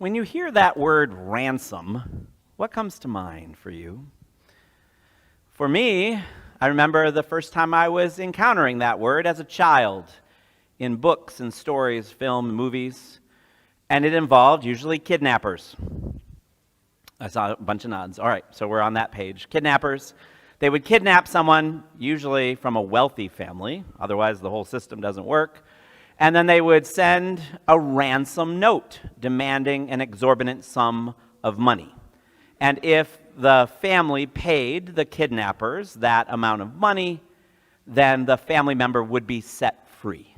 When you hear that word ransom, what comes to mind for you? For me, I remember the first time I was encountering that word as a child in books and stories, film, movies, and it involved usually kidnappers. I saw a bunch of nods. All right, so we're on that page. Kidnappers. They would kidnap someone, usually from a wealthy family, otherwise the whole system doesn't work. And then they would send a ransom note demanding an exorbitant sum of money. And if the family paid the kidnappers that amount of money, then the family member would be set free.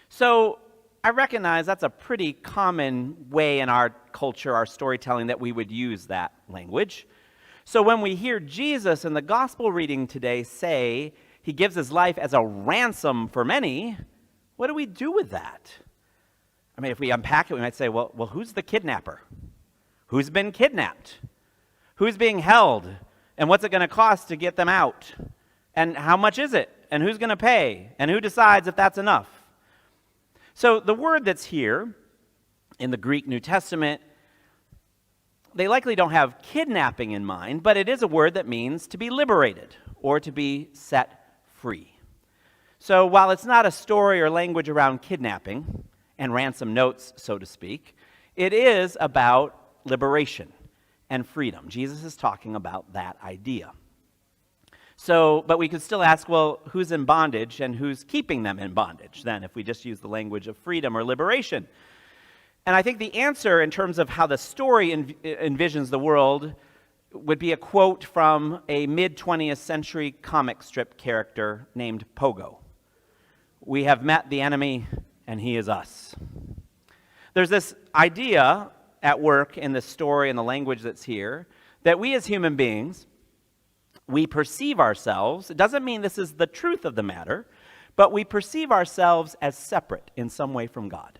So I recognize that's a pretty common way in our culture, our storytelling, that we would use that language. So when we hear Jesus in the gospel reading today say he gives his life as a ransom for many, what do we do with that? I mean, if we unpack it, we might say, well, who's the kidnapper? Who's been kidnapped? Who's being held? And what's it going to cost to get them out? And how much is it? And who's going to pay? And who decides if that's enough? So the word that's here in the Greek New Testament, they likely don't have kidnapping in mind, but it is a word that means to be liberated or to be set free. So while it's not a story or language around kidnapping and ransom notes, so to speak, it is about liberation and freedom. Jesus is talking about that idea. So, but we could still ask, well, who's in bondage and who's keeping them in bondage then, if we just use the language of freedom or liberation? And I think the answer in terms of how the story envisions the world would be a quote from a mid-20th century comic strip character named Pogo. We have met the enemy, and he is us. There's this idea at work in the story and the language that's here that we as human beings, we perceive ourselves, it doesn't mean this is the truth of the matter, but we perceive ourselves as separate in some way from God.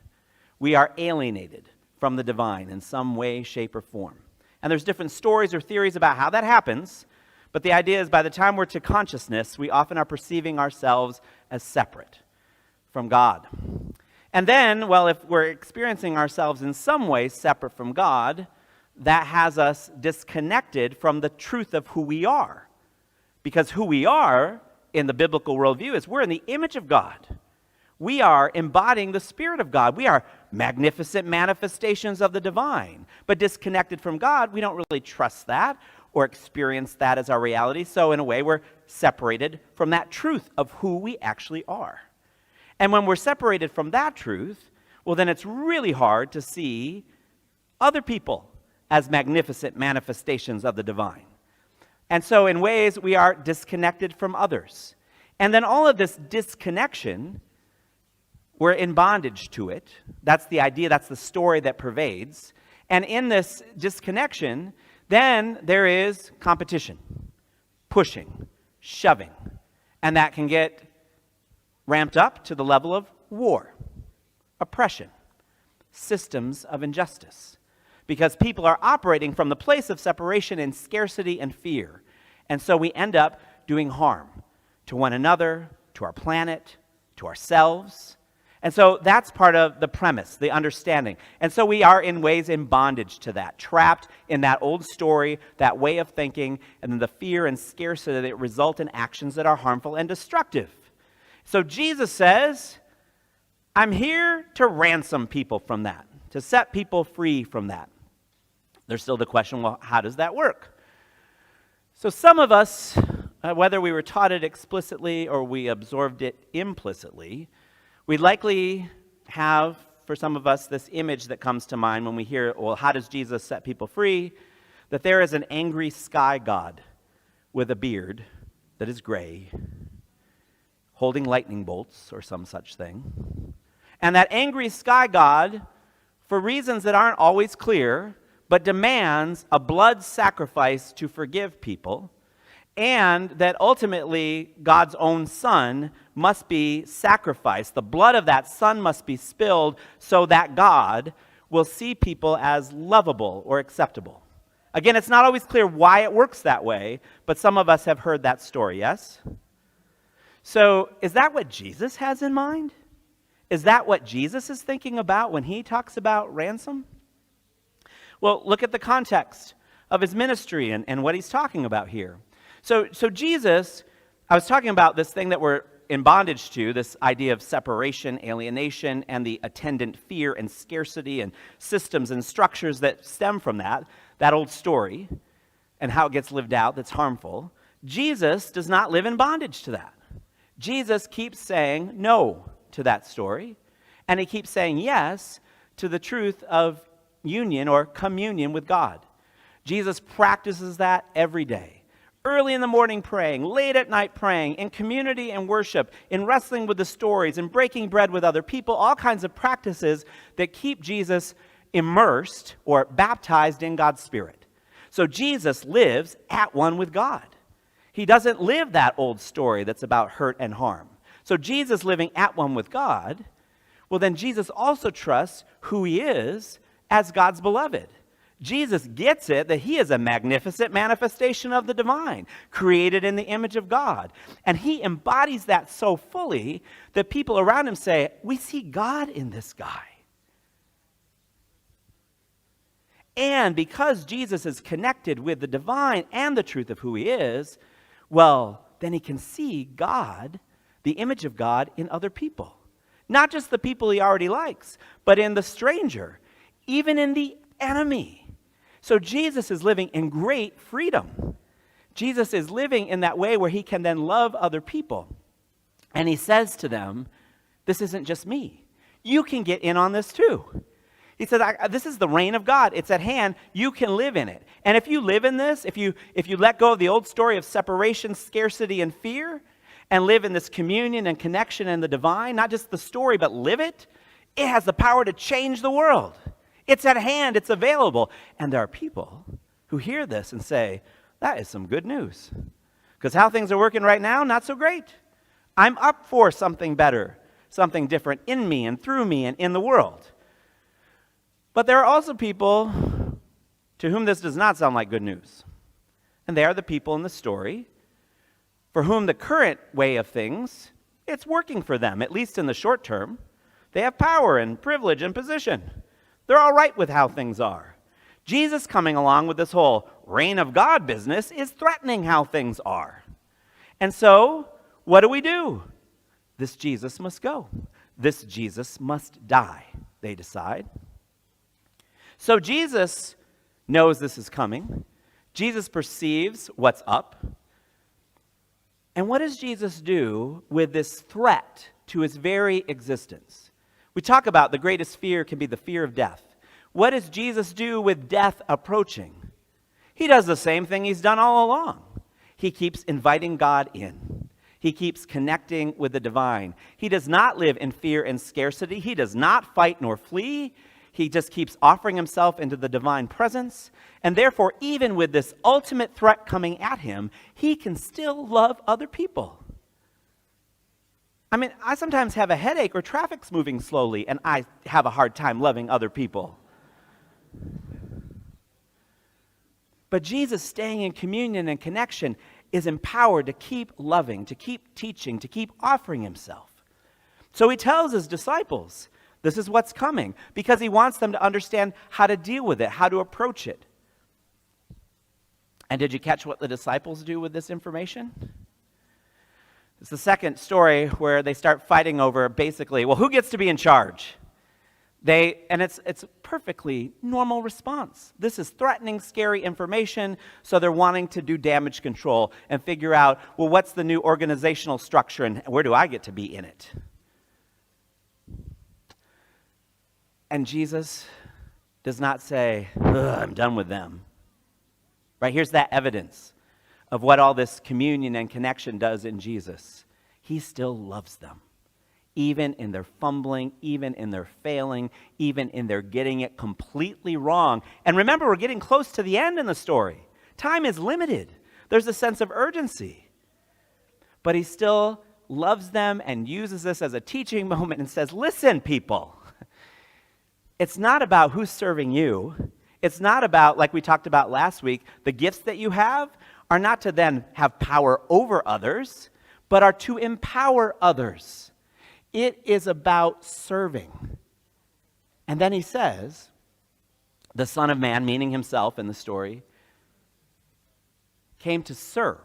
We are alienated from the divine in some way, shape, or form. And there's different stories or theories about how that happens, but the idea is by the time we're to consciousness, we often are perceiving ourselves as separate from God. And then, well, if we're experiencing ourselves in some way separate from God, that has us disconnected from the truth of who we are. Because who we are in the biblical worldview is we're in the image of God. We are embodying the Spirit of God. We are magnificent manifestations of the divine. But disconnected from God, we don't really trust that or experience that as our reality. So in a way, we're separated from that truth of who we actually are. And when we're separated from that truth, well, then it's really hard to see other people as magnificent manifestations of the divine. And so in ways, we are disconnected from others. And then all of this disconnection, we're in bondage to it. That's the idea, that's the story that pervades. And in this disconnection, then there is competition, pushing, shoving. And that can get ramped up to the level of war, oppression, systems of injustice. Because people are operating from the place of separation and scarcity and fear. And so we end up doing harm to one another, to our planet, to ourselves. And so that's part of the premise, the understanding. And so we are in ways in bondage to that, trapped in that old story, that way of thinking, and then the fear and scarcity that result in actions that are harmful and destructive. So Jesus says, I'm here to ransom people from that, to set people free from that. There's still the question, well, how does that work? So some of us, whether we were taught it explicitly or we absorbed it implicitly, we likely have, for some of us, this image that comes to mind when we hear, well, how does Jesus set people free? That there is an angry sky god with a beard that is gray, holding lightning bolts or some such thing. And that angry sky god, for reasons that aren't always clear, but demands a blood sacrifice to forgive people, and that ultimately God's own Son must be sacrificed. The blood of that Son must be spilled so that God will see people as lovable or acceptable. Again, it's not always clear why it works that way, but some of us have heard that story, yes? So is that what Jesus has in mind? Is that what Jesus is thinking about when he talks about ransom? Well, look at the context of his ministry and what he's talking about here. So Jesus, I was talking about this thing that we're in bondage to, this idea of separation, alienation, and the attendant fear and scarcity and systems and structures that stem from that old story, and how it gets lived out that's harmful. Jesus does not live in bondage to that. Jesus keeps saying no to that story, and he keeps saying yes to the truth of union or communion with God. Jesus practices that every day. Early in the morning praying, late at night praying, in community and worship, in wrestling with the stories, in breaking bread with other people, all kinds of practices that keep Jesus immersed or baptized in God's Spirit. So Jesus lives at one with God. He doesn't live that old story that's about hurt and harm. So Jesus living at one with God, well then Jesus also trusts who he is as God's beloved. Jesus gets it that he is a magnificent manifestation of the divine, created in the image of God. And he embodies that so fully that people around him say, we see God in this guy. And because Jesus is connected with the divine and the truth of who he is, well, then he can see God, the image of God, in other people. Not just the people he already likes, but in the stranger, even in the enemy. So Jesus is living in great freedom. Jesus is living in that way where he can then love other people. And he says to them, this isn't just me. You can get in on this too. He said, this is the reign of God. It's at hand. You can live in it. And if you live in this, if you let go of the old story of separation, scarcity, and fear, and live in this communion and connection in the divine, not just the story, but live it, it has the power to change the world. It's at hand. It's available. And there are people who hear this and say, that is some good news. Because how things are working right now, not so great. I'm up for something better, something different in me and through me and in the world. But there are also people to whom this does not sound like good news. And they are the people in the story for whom the current way of things, it's working for them, at least in the short term. They have power and privilege and position. They're all right with how things are. Jesus coming along with this whole reign of God business is threatening how things are. And so, what do? This Jesus must go. This Jesus must die, they decide. So Jesus knows this is coming. Jesus perceives what's up. And what does Jesus do with this threat to his very existence? We talk about the greatest fear can be the fear of death. What does Jesus do with death approaching? He does the same thing he's done all along. He keeps inviting God in. He keeps connecting with the divine. He does not live in fear and scarcity. He does not fight nor flee. He just keeps offering himself into the divine presence. And therefore, even with this ultimate threat coming at him, he can still love other people. I mean, I sometimes have a headache or traffic's moving slowly, and I have a hard time loving other people. But Jesus, staying in communion and connection, is empowered to keep loving, to keep teaching, to keep offering himself. So he tells his disciples, this is what's coming, because he wants them to understand how to deal with it, how to approach it. And did you catch what the disciples do with this information? It's the second story where they start fighting over basically, well, who gets to be in charge? It's a perfectly normal response. This is threatening, scary information, so they're wanting to do damage control and figure out, well, what's the new organizational structure and where do I get to be in it? And Jesus does not say, I'm done with them. Right? Here's that evidence of what all this communion and connection does in Jesus. He still loves them. Even in their fumbling, even in their failing, even in their getting it completely wrong. And remember, we're getting close to the end in the story. Time is limited. There's a sense of urgency. But he still loves them and uses this as a teaching moment and says, listen, people. It's not about who's serving you. It's not about, like we talked about last week, the gifts that you have are not to then have power over others, but are to empower others. It is about serving. And then he says, the Son of Man, meaning himself in the story, came to serve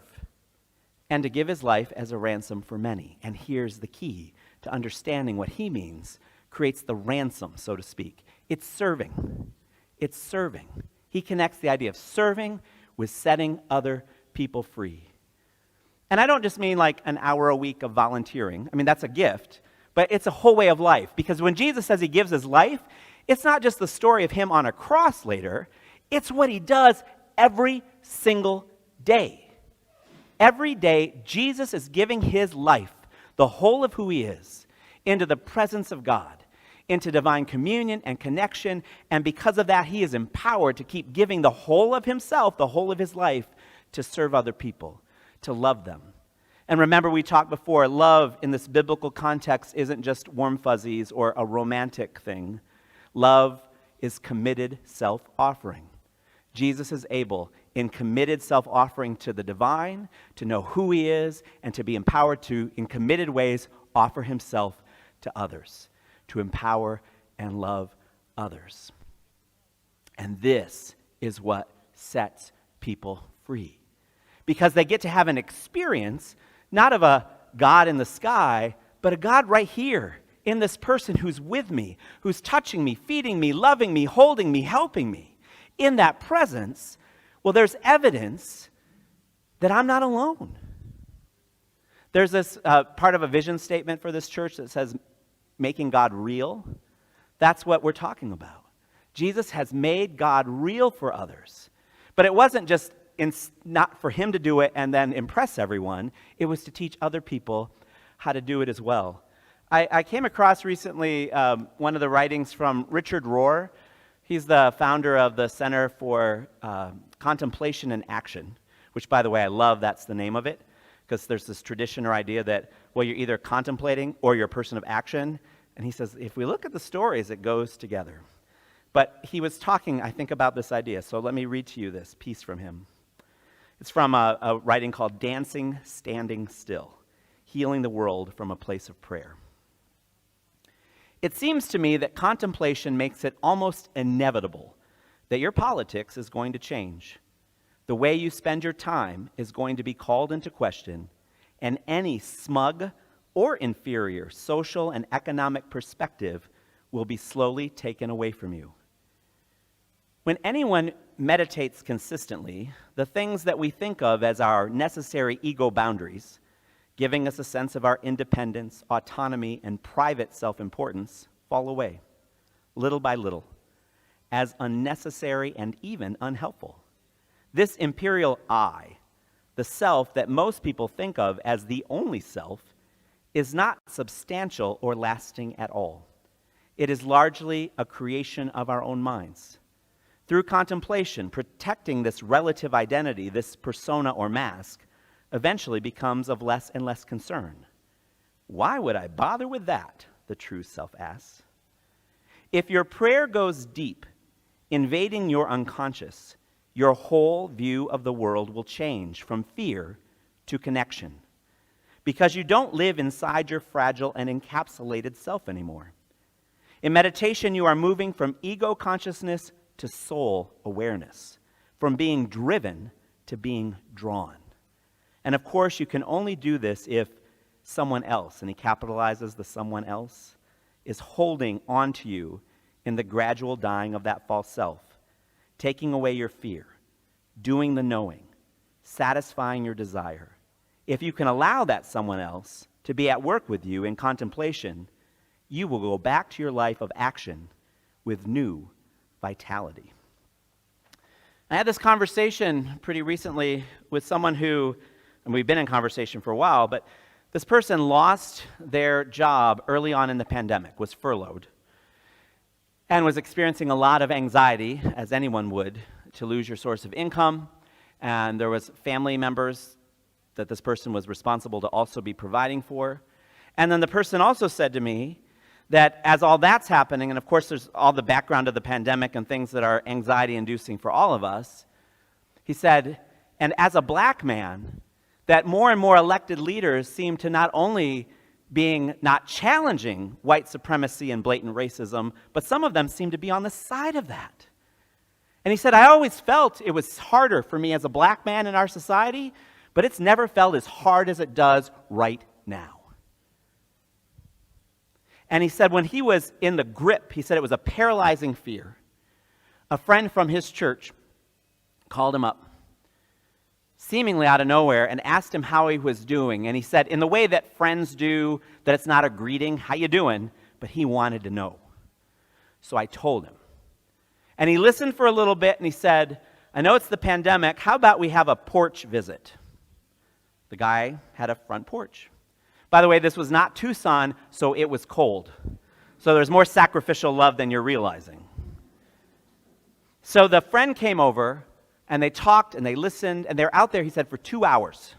and to give his life as a ransom for many. And here's the key to understanding what he means, creates the ransom, so to speak. It's serving. It's serving. He connects the idea of serving with setting other people free. And I don't just mean like an hour a week of volunteering. I mean, that's a gift, but it's a whole way of life. Because when Jesus says he gives his life, it's not just the story of him on a cross later. It's what he does every single day. Every day, Jesus is giving his life, the whole of who he is, into the presence of God, into divine communion and connection. And because of that, he is empowered to keep giving the whole of himself, the whole of his life, to serve other people, to love them. And remember, we talked before, love in this biblical context isn't just warm fuzzies or a romantic thing. Love is committed self-offering. Jesus is able, in committed self-offering to the divine, to know who he is, and to be empowered to, in committed ways, offer himself to others, to empower and love others. And this is what sets people free. Because they get to have an experience, not of a God in the sky, but a God right here, in this person who's with me, who's touching me, feeding me, loving me, holding me, helping me. In that presence, well, there's evidence that I'm not alone. There's this part of a vision statement for this church that says, making God real. That's what we're talking about. Jesus has made God real for others. But it wasn't just not for him to do it and then impress everyone. It was to teach other people how to do it as well. I came across recently one of the writings from Richard Rohr. He's the founder of the Center for Contemplation and Action, which, by the way, I love that's the name of it, because there's this tradition or idea that, well, you're either contemplating or you're a person of action. And he says, if we look at the stories, it goes together. But he was talking, I think, about this idea. So let me read to you this piece from him. It's from a writing called Dancing, Standing Still, Healing the World from a Place of Prayer. It seems to me that contemplation makes it almost inevitable that your politics is going to change. The way you spend your time is going to be called into question, and any smug or inferior social and economic perspective will be slowly taken away from you. When anyone meditates consistently, the things that we think of as our necessary ego boundaries, giving us a sense of our independence, autonomy, and private self-importance, fall away, little by little, as unnecessary and even unhelpful. This imperial I, the self that most people think of as the only self, is not substantial or lasting at all. It is largely a creation of our own minds. Through contemplation, protecting this relative identity, this persona or mask, eventually becomes of less and less concern. Why would I bother with that? The true self asks. If your prayer goes deep, invading your unconscious, your whole view of the world will change from fear to connection, because you don't live inside your fragile and encapsulated self anymore. In meditation, you are moving from ego consciousness to soul awareness, from being driven to being drawn. And of course, you can only do this if someone else, and he capitalizes the someone else, is holding on to you in the gradual dying of that false self, taking away your fear, doing the knowing, satisfying your desire. If you can allow that someone else to be at work with you in contemplation, you will go back to your life of action with new vitality. I had this conversation pretty recently with someone who, and we've been in conversation for a while, but this person lost their job early on in the pandemic, was furloughed, and was experiencing a lot of anxiety, as anyone would, to lose your source of income. And there was family members that this person was responsible to also be providing for. And then the person also said to me that as all that's happening, and of course there's all the background of the pandemic and things that are anxiety-inducing for all of us, he said, and as a black man, that more and more elected leaders seem to not only being not challenging white supremacy and blatant racism, but some of them seemed to be on the side of that. And he said, I always felt it was harder for me as a black man in our society, but it's never felt as hard as it does right now. And he said when he was in the grip, he said it was a paralyzing fear. A friend from his church called him up, seemingly out of nowhere, and asked him how he was doing. And he said, in the way that friends do, that it's not a greeting, how you doing? But he wanted to know. So I told him. And he listened for a little bit, and he said, I know it's the pandemic. How about we have a porch visit? The guy had a front porch. By the way, this was not Tucson, so it was cold. So there's more sacrificial love than you're realizing. So the friend came over, and they talked, and they listened, and they're out there, he said, for 2 hours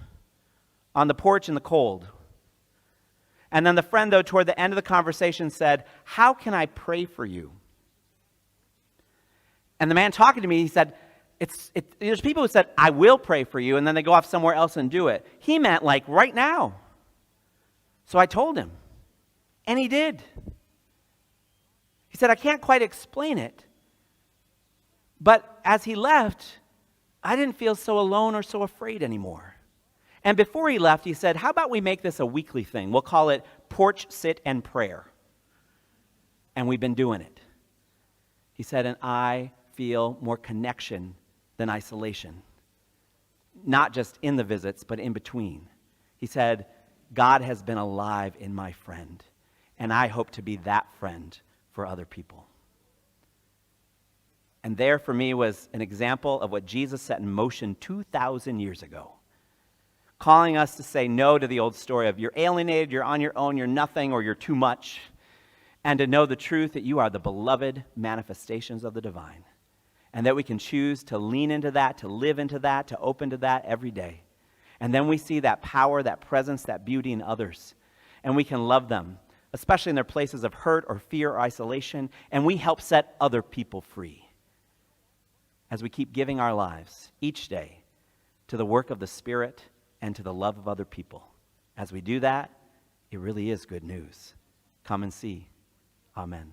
on the porch in the cold. And then the friend, though, toward the end of the conversation said, how can I pray for you? And the man talking to me, he said, there's people who said, I will pray for you, and then they go off somewhere else and do it. He meant like right now. So I told him, and he did. He said, I can't quite explain it, but as he left, I didn't feel so alone or so afraid anymore. And before he left, he said, how about we make this a weekly thing? We'll call it Porch Sit and Prayer. And we've been doing it. He said, and I feel more connection than isolation. Not just in the visits, but in between. He said, God has been alive in my friend, and I hope to be that friend for other people. And there for me was an example of what Jesus set in motion 2,000 years ago, calling us to say no to the old story of you're alienated, you're on your own, you're nothing, or you're too much, and to know the truth that you are the beloved manifestations of the divine, and that we can choose to lean into that, to live into that, to open to that every day. And then we see that power, that presence, that beauty in others. And we can love them, especially in their places of hurt or fear or isolation. And we help set other people free as we keep giving our lives each day to the work of the Spirit and to the love of other people. As we do that, it really is good news. Come and see. Amen.